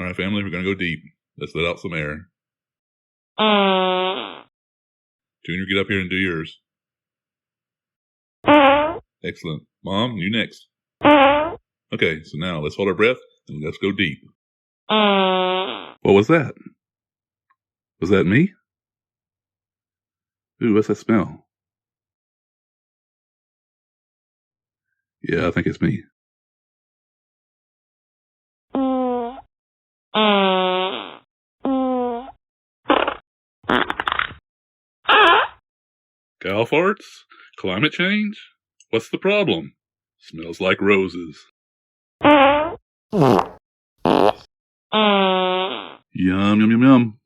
All right, family, we're going to go deep. Let's let out some air. Junior, get up here and do yours. Excellent. Mom, you next. Okay, so now let's hold our breath and let's go deep. What was that? Was that me? Ooh, what's that smell? Yeah, I think it's me. Cow farts? Climate change? What's the problem? Smells like roses. Yum, yum, yum, yum.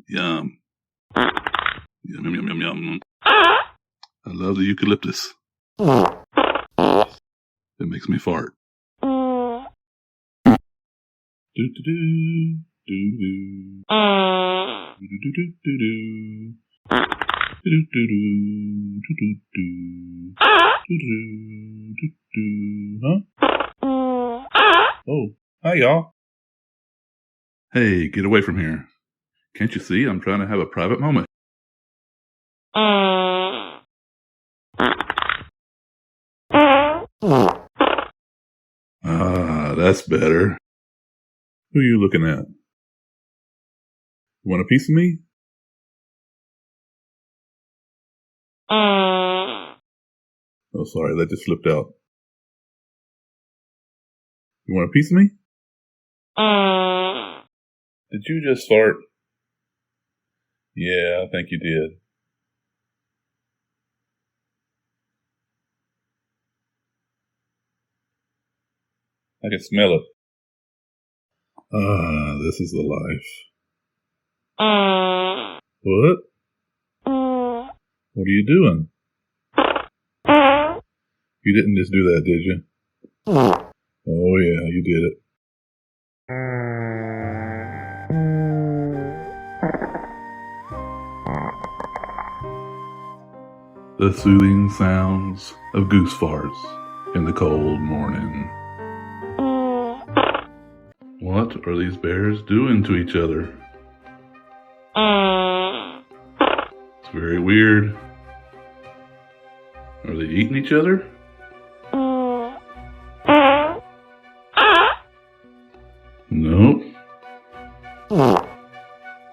Yum. Yum, yum, yum, yum, yum. I love the eucalyptus. It makes me fart. Do do do do do. Do do do do do. Do do do do do do. Do do do. Huh? Oh, hi y'all. Hey, get away from here. Can't you see I'm trying to have a private moment? Ah, that's better. Who are you looking at? You want a piece of me? Oh, sorry, that just slipped out. You want a piece of me? Did you just fart? Yeah, I think you did. I can smell it. Ah, this is the life. What? What are you doing? You didn't just do that, did you? Oh yeah, you did it. The soothing sounds of goose farts in the cold morning. What are these bears doing to each other? It's very weird. Are they eating each other? Nope.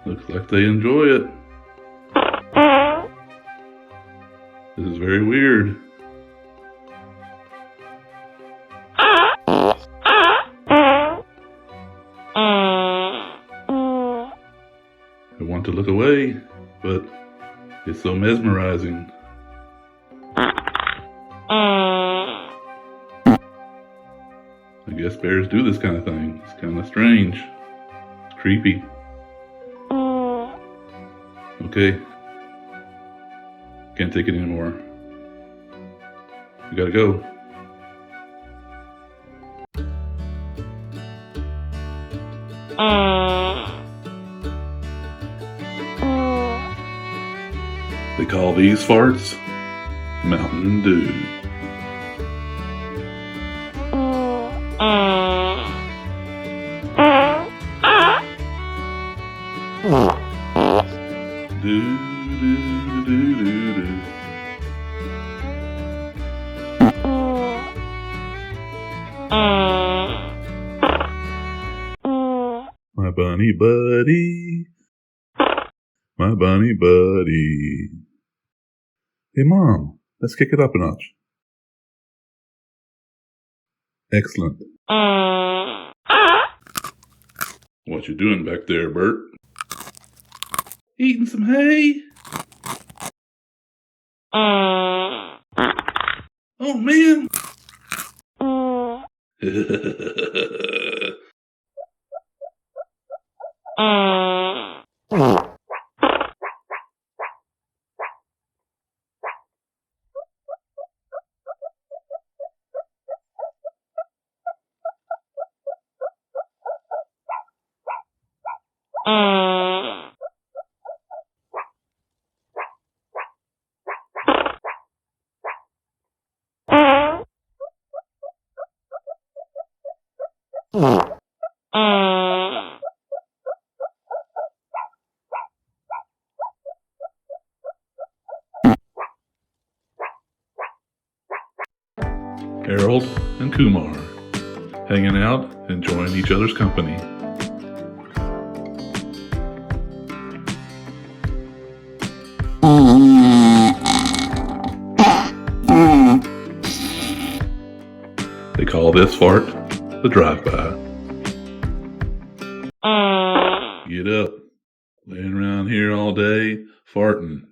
Looks like they enjoy it. This is very weird. I want to look away, but it's so mesmerizing. I guess bears do this kind of thing. It's kind of strange. It's creepy. Okay. Can't take it anymore. We gotta go. They call these farts Mountain Dew. Do do do do do. My bunny buddy. My bunny buddy. Hey Mom, let's kick it up a notch. Excellent. What you doing back there, Burt? Eating some hay? Oh man! Harold and Kumar, hanging out, enjoying each other's company. They call this fart the drive-by. Get up, laying around here all day, farting.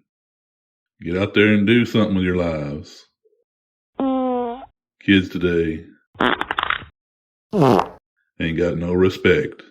Get out there and do something with your lives. Kids today ain't got no respect.